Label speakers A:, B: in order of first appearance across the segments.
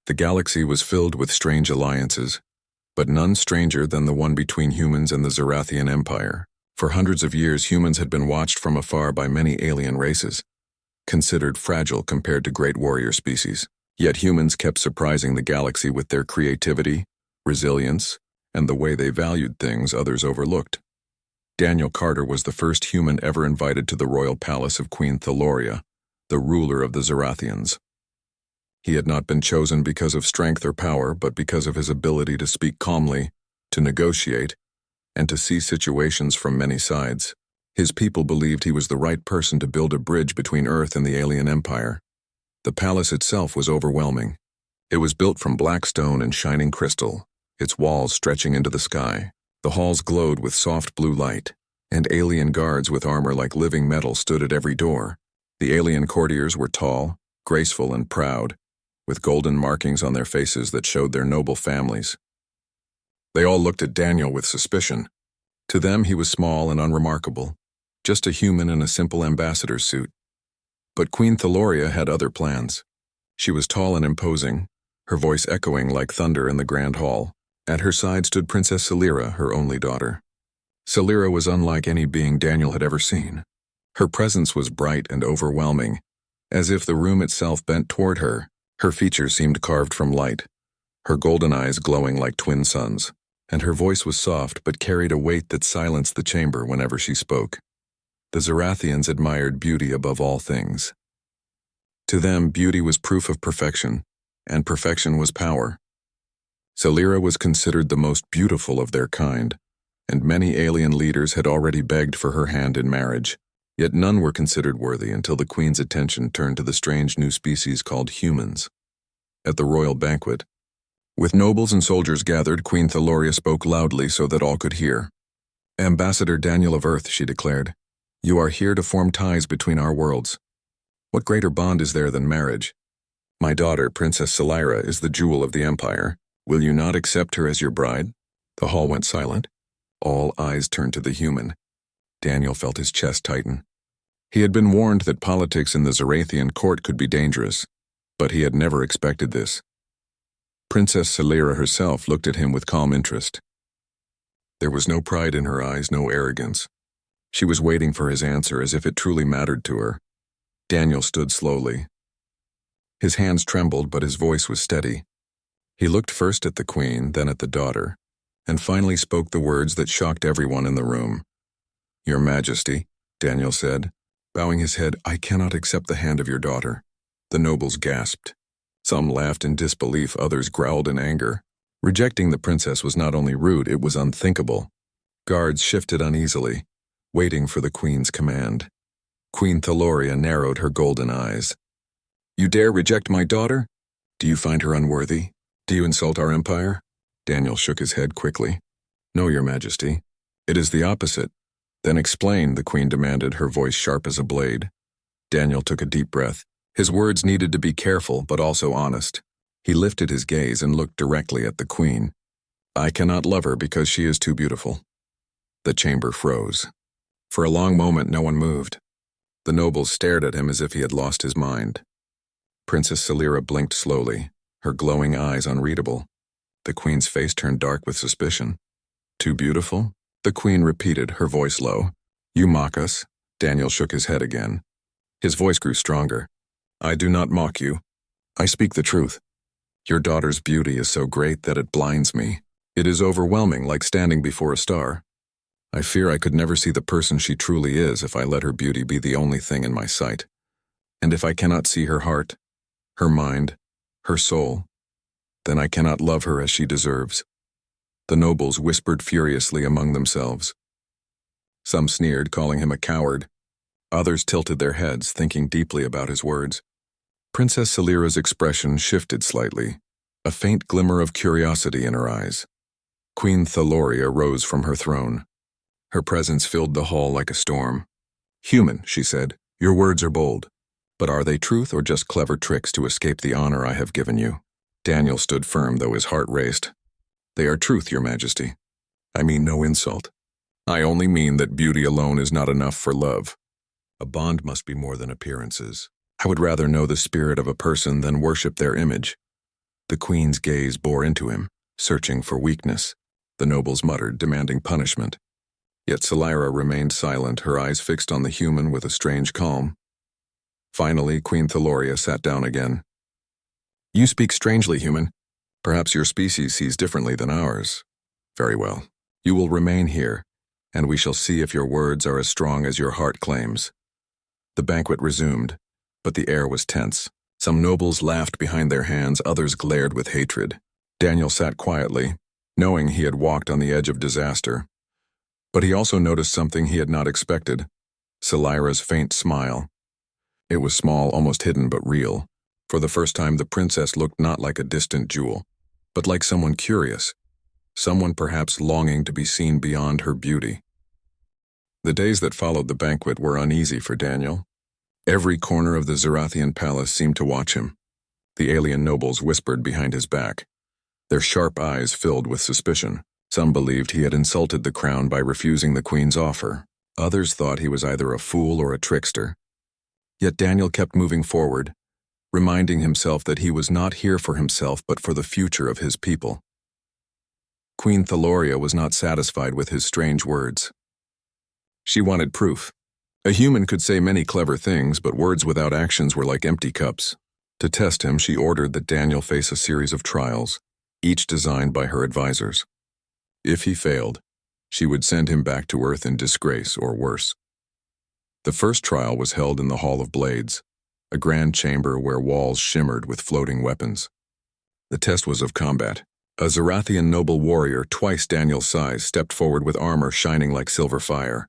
A: The galaxy was filled with strange alliances, but none stranger than the one between humans and the Zarathian Empire. For hundreds of years, humans had been watched from afar by many alien races, considered fragile compared to great warrior species. Yet humans kept surprising the galaxy with their creativity, resilience, and the way they valued things others overlooked. Daniel Carter was the first human ever invited to the royal palace of Queen Thaloria, the ruler of the Zarathians. He had not been chosen because of strength or power, but because of his ability to speak calmly, to negotiate, and to see situations from many sides. His people believed he was the right person to build a bridge between Earth and the alien empire. The palace itself was overwhelming. It was built from black stone and shining crystal, its walls stretching into the sky. The halls glowed with soft blue light, and alien guards with armor like living metal stood at every door. The alien courtiers were tall, graceful, and proud, with golden markings on their faces that showed their noble families. They all looked at Daniel with suspicion. To them, he was small and unremarkable, just a human in a simple ambassador's suit. But Queen Thaloria had other plans. She was tall and imposing, her voice echoing like thunder in the grand hall. At her side stood Princess Celira, her only daughter. Celira was unlike any being Daniel had ever seen. Her presence was bright and overwhelming, as if the room itself bent toward her. Her features seemed carved from light, her golden eyes glowing like twin suns, and her voice was soft but carried a weight that silenced the chamber whenever she spoke. The Zarathians admired beauty above all things. To them, beauty was proof of perfection, and perfection was power. Celira was considered the most beautiful of their kind, and many alien leaders had already begged for her hand in marriage, yet none were considered worthy until the queen's attention turned to the strange new species called humans. At the royal banquet, with nobles and soldiers gathered, Queen Thaloria spoke loudly so that all could hear. "Ambassador Daniel of Earth," she declared, "you are here to form ties between our worlds. What greater bond is there than marriage? My daughter, Princess Celira, is the jewel of the Empire. Will you not accept her as your bride?" The hall went silent. All eyes turned to the human. Daniel felt his chest tighten. He had been warned that politics in the Zarathian court could be dangerous, but he had never expected this. Princess Celira herself looked at him with calm interest. There was no pride in her eyes, no arrogance. She was waiting for his answer as if it truly mattered to her. Daniel stood slowly. His hands trembled, but his voice was steady. He looked first at the queen, then at the daughter, and finally spoke the words that shocked everyone in the room. "Your Majesty," Daniel said, bowing his head, "I cannot accept the hand of your daughter." The nobles gasped. Some laughed in disbelief, others growled in anger. Rejecting the princess was not only rude, it was unthinkable. Guards shifted uneasily, waiting for the queen's command. Queen Thaloria narrowed her golden eyes. "You dare reject my daughter? Do you find her unworthy? Do you insult our empire?" Daniel shook his head quickly. "No, your Majesty. It is the opposite." "Then explain," the queen demanded, her voice sharp as a blade. Daniel took a deep breath. His words needed to be careful, but also honest. He lifted his gaze and looked directly at the queen. "I cannot love her because she is too beautiful." The chamber froze. For a long moment, no one moved. The nobles stared at him as if he had lost his mind. Princess Celira blinked slowly, her glowing eyes unreadable. The queen's face turned dark with suspicion. "Too beautiful?" the queen repeated, her voice low. "You mock us?" Daniel shook his head again. His voice grew stronger. "I do not mock you. I speak the truth. Your daughter's beauty is so great that it blinds me. It is overwhelming, like standing before a star. I fear I could never see the person she truly is if I let her beauty be the only thing in my sight. And if I cannot see her heart, her mind, her soul, then I cannot love her as she deserves." The nobles whispered furiously among themselves. Some sneered, calling him a coward. Others tilted their heads, thinking deeply about his words. Princess Celira's expression shifted slightly, a faint glimmer of curiosity in her eyes. Queen Thaloria rose from her throne. Her presence filled the hall like a storm. "Human," she said, "your words are bold. But are they truth or just clever tricks to escape the honor I have given you?" Daniel stood firm, though his heart raced. "They are truth, your Majesty. I mean no insult. I only mean that beauty alone is not enough for love. A bond must be more than appearances. I would rather know the spirit of a person than worship their image. The queen's gaze bore into him, searching for weakness. The nobles muttered, demanding punishment. Yet Scifi remained silent, her eyes fixed on the human with a strange calm. Finally, Queen Thaloria sat down again. "You speak strangely, human. Perhaps your species sees differently than ours. Very well. You will remain here, and we shall see if your words are as strong as your heart claims." The banquet resumed, but the air was tense. Some nobles laughed behind their hands, others glared with hatred. Daniel sat quietly, knowing he had walked on the edge of disaster. But he also noticed something he had not expected: Scifi's faint smile. It was small, almost hidden, but real. For the first time, the princess looked not like a distant jewel, but like someone curious, someone perhaps longing to be seen beyond her beauty. The days that followed the banquet were uneasy for Daniel. Every corner of the Zarathian palace seemed to watch him. The alien nobles whispered behind his back. Their sharp eyes filled with suspicion. Some believed he had insulted the crown by refusing the queen's offer. Others thought he was either a fool or a trickster. Yet Daniel kept moving forward, reminding himself that he was not here for himself but for the future of his people. Queen Thaloria was not satisfied with his strange words. She wanted proof. A human could say many clever things, but words without actions were like empty cups. To test him, she ordered that Daniel face a series of trials, each designed by her advisors. If he failed, she would send him back to Earth in disgrace or worse. The first trial was held in the Hall of Blades, a grand chamber where walls shimmered with floating weapons. The test was of combat. A Zarathian noble warrior, twice Daniel's size, stepped forward with armor shining like silver fire.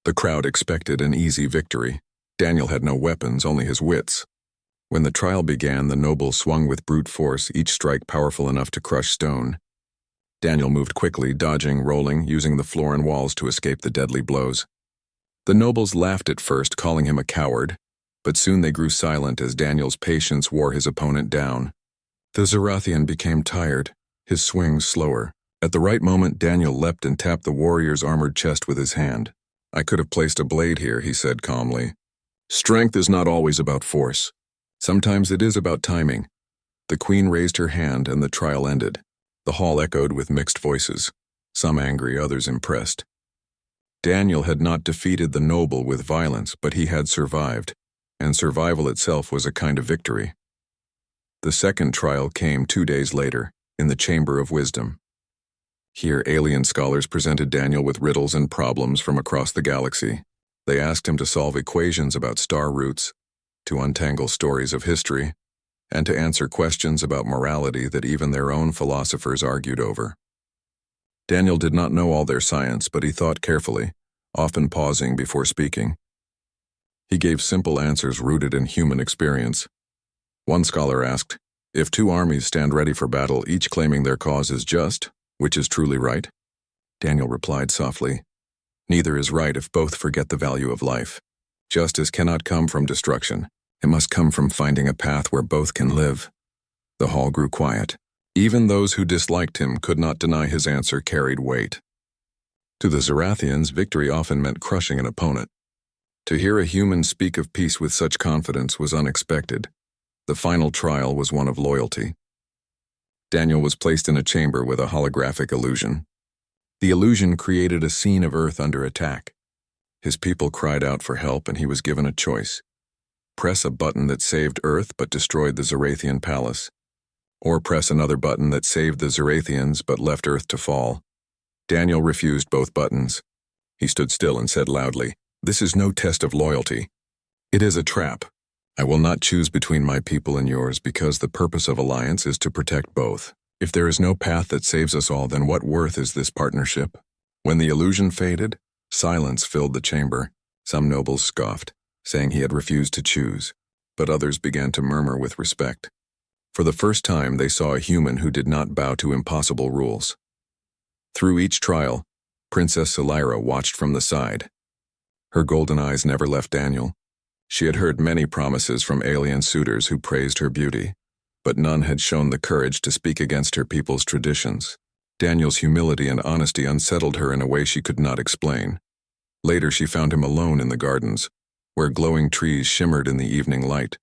A: The crowd expected an easy victory. Daniel had no weapons, only his wits. When the trial began, the noble swung with brute force, each strike powerful enough to crush stone. Daniel moved quickly, dodging, rolling, using the floor and walls to escape the deadly blows. The nobles laughed at first, calling him a coward, but soon they grew silent as Daniel's patience wore his opponent down. The Zarathian became tired, his swings slower. At the right moment, Daniel leapt and tapped the warrior's armored chest with his hand. "I could have placed a blade here," he said calmly. "Strength is not always about force. Sometimes it is about timing." The queen raised her hand and the trial ended. The hall echoed with mixed voices, some angry, others impressed. Daniel had not defeated the noble with violence, but he had survived, and survival itself was a kind of victory. The second trial came 2 days later, in the Chamber of Wisdom. Here, alien scholars presented Daniel with riddles and problems from across the galaxy. They asked him to solve equations about star routes, to untangle stories of history, and to answer questions about morality that even their own philosophers argued over. Daniel did not know all their science, but he thought carefully, often pausing before speaking. He gave simple answers rooted in human experience. One scholar asked, "If two armies stand ready for battle, each claiming their cause is just, which is truly right?" Daniel replied softly, "Neither is right if both forget the value of life. Justice cannot come from destruction. It must come from finding a path where both can live." The hall grew quiet. Even those who disliked him could not deny his answer carried weight. To the Zarathians, victory often meant crushing an opponent. To hear a human speak of peace with such confidence was unexpected. The final trial was one of loyalty. Daniel was placed in a chamber with a holographic illusion. The illusion created a scene of Earth under attack. His people cried out for help, and he was given a choice: press a button that saved Earth but destroyed the Zarathian palace, or press another button that saved the Zarathians but left Earth to fall. Daniel refused both buttons. He stood still and said loudly, "This is no test of loyalty. It is a trap. I will not choose between my people and yours because the purpose of alliance is to protect both. If there is no path that saves us all, then what worth is this partnership?" When the illusion faded, silence filled the chamber. Some nobles scoffed, saying he had refused to choose, but others began to murmur with respect. For the first time, they saw a human who did not bow to impossible rules. Through each trial, Princess Scifi watched from the side. Her golden eyes never left Daniel. She had heard many promises from alien suitors who praised her beauty, but none had shown the courage to speak against her people's traditions. Daniel's humility and honesty unsettled her in a way she could not explain. Later, she found him alone in the gardens, where glowing trees shimmered in the evening light.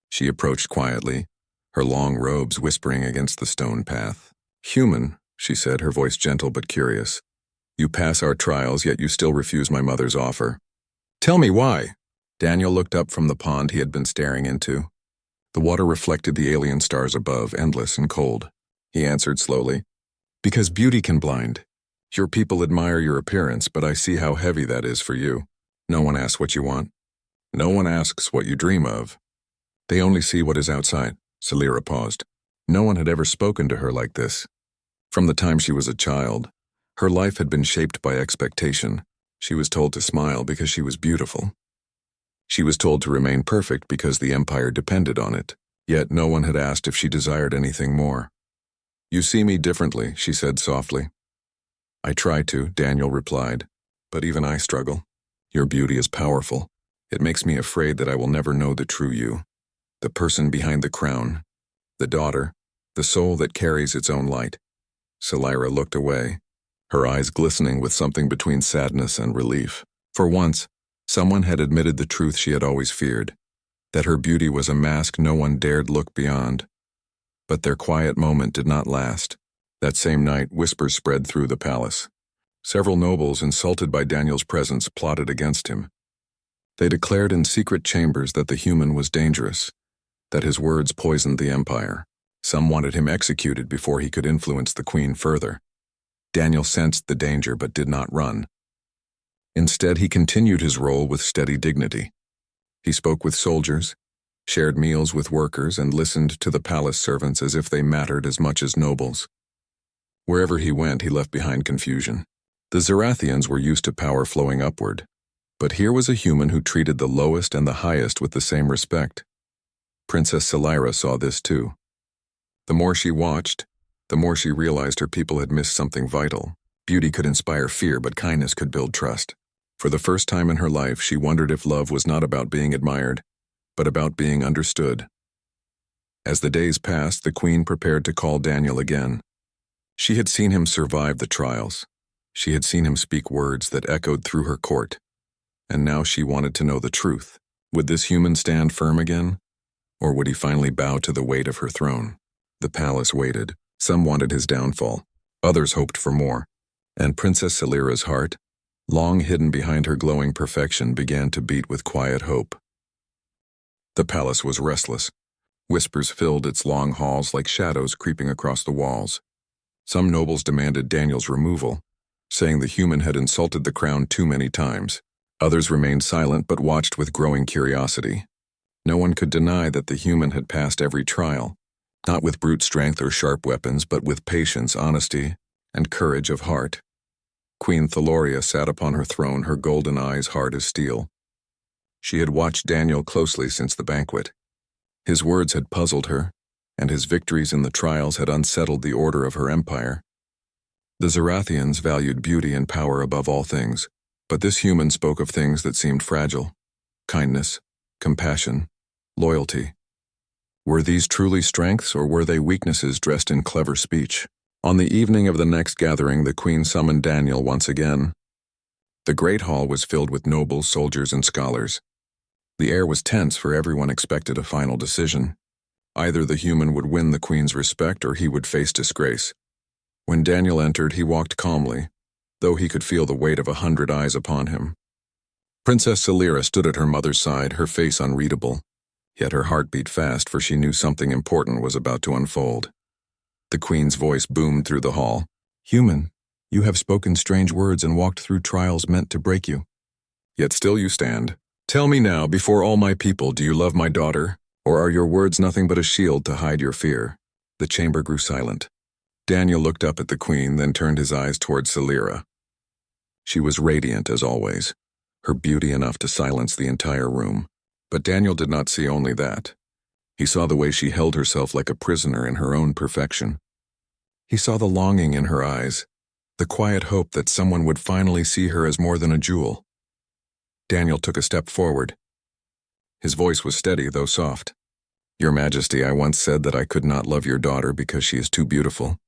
A: She approached quietly, her long robes whispering against the stone path. "Human," she said, her voice gentle but curious. "You pass our trials, yet you still refuse my mother's offer. Tell me why." Daniel looked up from the pond he had been staring into. The water reflected the alien stars above, endless and cold. He answered slowly, "Because beauty can blind. Your people admire your appearance, but I see how heavy that is for you. No one asks what you want. No one asks what you dream of. They only see what is outside." Celira paused. No one had ever spoken to her like this. From the time she was a child, her life had been shaped by expectation. She was told to smile because she was beautiful. She was told to remain perfect because the empire depended on it. Yet no one had asked if she desired anything more. "You see me differently," she said softly. "I try to," Daniel replied, "but even I struggle. Your beauty is powerful. It makes me afraid that I will never know the true you. The person behind the crown. The daughter. The soul that carries its own light." Celira looked away, her eyes glistening with something between sadness and relief. For once, someone had admitted the truth she had always feared, that her beauty was a mask no one dared look beyond. But their quiet moment did not last. That same night, whispers spread through the palace. Several nobles, insulted by Daniel's presence, plotted against him. They declared in secret chambers that the human was dangerous, that his words poisoned the empire. Some wanted him executed before he could influence the queen further. Daniel sensed the danger but did not run. Instead, he continued his role with steady dignity. He spoke with soldiers, shared meals with workers, and listened to the palace servants as if they mattered as much as nobles. Wherever he went, he left behind confusion. The Zarathians were used to power flowing upward, but here was a human who treated the lowest and the highest with the same respect. Princess Celira saw this too. The more she watched, the more she realized her people had missed something vital. Beauty could inspire fear, but kindness could build trust. For the first time in her life, she wondered if love was not about being admired, but about being understood. As the days passed, the queen prepared to call Daniel again. She had seen him survive the trials. She had seen him speak words that echoed through her court. And now she wanted to know the truth. Would this human stand firm again? Or would he finally bow to the weight of her throne? The palace waited. Some wanted his downfall. Others hoped for more. And Princess Celira's heart, long hidden behind her glowing perfection, began to beat with quiet hope. The palace was restless. Whispers filled its long halls like shadows creeping across the walls. Some nobles demanded Daniel's removal, saying the human had insulted the crown too many times. Others remained silent but watched with growing curiosity. No one could deny that the human had passed every trial, not with brute strength or sharp weapons, but with patience, honesty, and courage of heart. Queen Thaloria sat upon her throne, her golden eyes hard as steel. She had watched Daniel closely since the banquet. His words had puzzled her, and his victories in the trials had unsettled the order of her empire. The Zarathians valued beauty and power above all things, but this human spoke of things that seemed fragile: kindness, compassion, loyalty. Were these truly strengths, or were they weaknesses dressed in clever speech? On the evening of the next gathering, the queen summoned Daniel once again. The great hall was filled with nobles, soldiers, and scholars. The air was tense, for everyone expected a final decision. Either the human would win the queen's respect or he would face disgrace. When Daniel entered, he walked calmly, though he could feel the weight of 100 eyes upon him. Princess Celira stood at her mother's side, her face unreadable. Yet her heart beat fast, for she knew something important was about to unfold. The queen's voice boomed through the hall. "Human, you have spoken strange words and walked through trials meant to break you. Yet still you stand. Tell me now, before all my people, do you love my daughter? Or are your words nothing but a shield to hide your fear?" The chamber grew silent. Daniel looked up at the queen, then turned his eyes toward Celira. She was radiant as always, her beauty enough to silence the entire room. But Daniel did not see only that. He saw the way she held herself like a prisoner in her own perfection. He saw the longing in her eyes, the quiet hope that someone would finally see her as more than a jewel. Daniel took a step forward. His voice was steady, though soft. "Your Majesty, I once said that I could not love your daughter because she is too beautiful.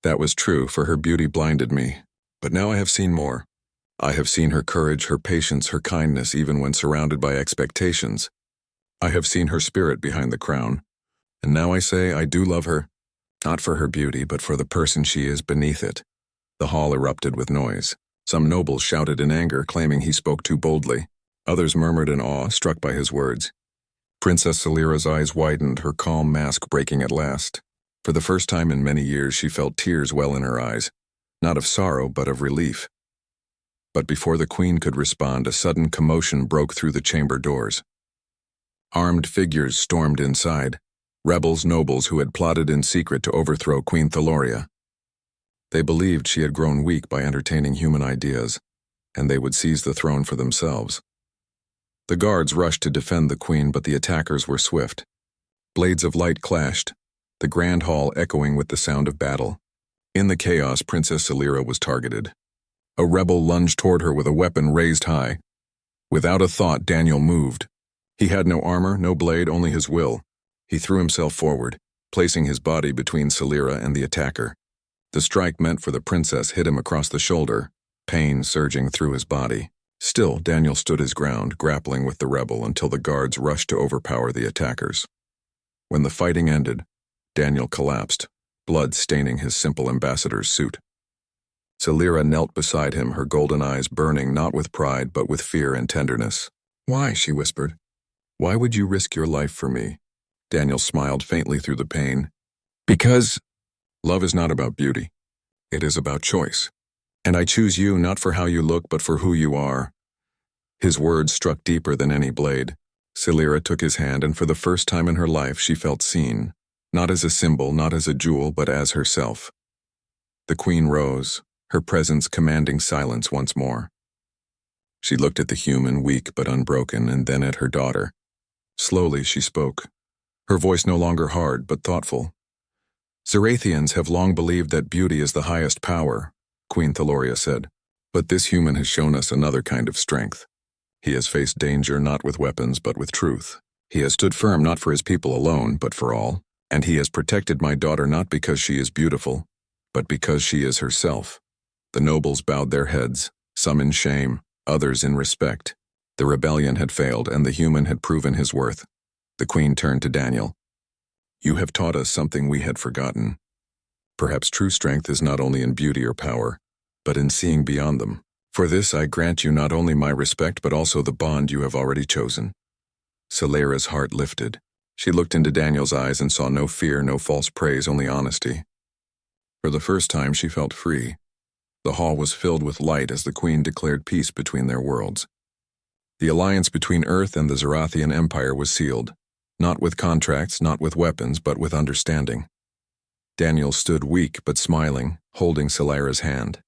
A: That was true, for her beauty blinded me. But now I have seen more. I have seen her courage, her patience, her kindness, even when surrounded by expectations. I have seen her spirit behind the crown. And now I say I do love her, not for her beauty, but for the person she is beneath it. The hall erupted with noise. Some nobles shouted in anger, claiming he spoke too boldly. Others murmured in awe, struck by his words. Princess Celira's eyes widened, her calm mask breaking at last. For the first time in many years, she felt tears well in her eyes, not of sorrow, but of relief. But before the queen could respond, a sudden commotion broke through the chamber doors. Armed figures stormed inside, rebels, nobles who had plotted in secret to overthrow Queen Thaloria. They believed she had grown weak by entertaining human ideas, and they would seize the throne for themselves. The guards rushed to defend the queen, but the attackers were swift. Blades of light clashed, the grand hall echoing with the sound of battle. In the chaos, Princess Celira was targeted. A rebel lunged toward her with a weapon raised high. Without a thought, Daniel moved. He had no armor, no blade, only his will. He threw himself forward, placing his body between Celira and the attacker. The strike meant for the princess hit him across the shoulder, pain surging through his body. Still, Daniel stood his ground, grappling with the rebel until the guards rushed to overpower the attackers. When the fighting ended, Daniel collapsed, blood staining his simple ambassador's suit. Celira knelt beside him, her golden eyes burning not with pride but with fear and tenderness. "Why?" she whispered. "Why would you risk your life for me?" Daniel smiled faintly through the pain. "Because love is not about beauty. It is about choice. And I choose you not for how you look but for who you are." His words struck deeper than any blade. Celira took his hand, and for the first time in her life she felt seen, not as a symbol, not as a jewel, but as herself. The queen rose, her presence commanding silence once more. She looked at the human, weak but unbroken, and then at her daughter. Slowly she spoke, her voice no longer hard but thoughtful. "Zarathians have long believed that beauty is the highest power," Queen Thaloria said, "but this human has shown us another kind of strength. He has faced danger not with weapons but with truth. He has stood firm not for his people alone but for all, and he has protected my daughter not because she is beautiful, but because she is herself." The nobles bowed their heads, some in shame, others in respect. The rebellion had failed, and the human had proven his worth. The queen turned to Daniel. "You have taught us something we had forgotten. Perhaps true strength is not only in beauty or power, but in seeing beyond them. For this I grant you not only my respect but also the bond you have already chosen." Celira's heart lifted. She looked into Daniel's eyes and saw no fear, no false praise, only honesty. For the first time she felt free. The hall was filled with light as the queen declared peace between their worlds. The alliance between Earth and the Zarathian Empire was sealed, not with contracts, not with weapons, but with understanding. Daniel stood weak but smiling, holding Celira's hand.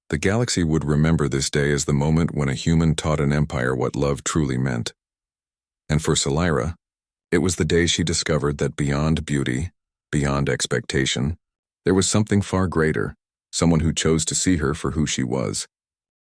A: The galaxy would remember this day as the moment when a human taught an empire what love truly meant. And for Celira, it was the day she discovered that beyond beauty, beyond expectation, there was something far greater, someone who chose to see her for who she was.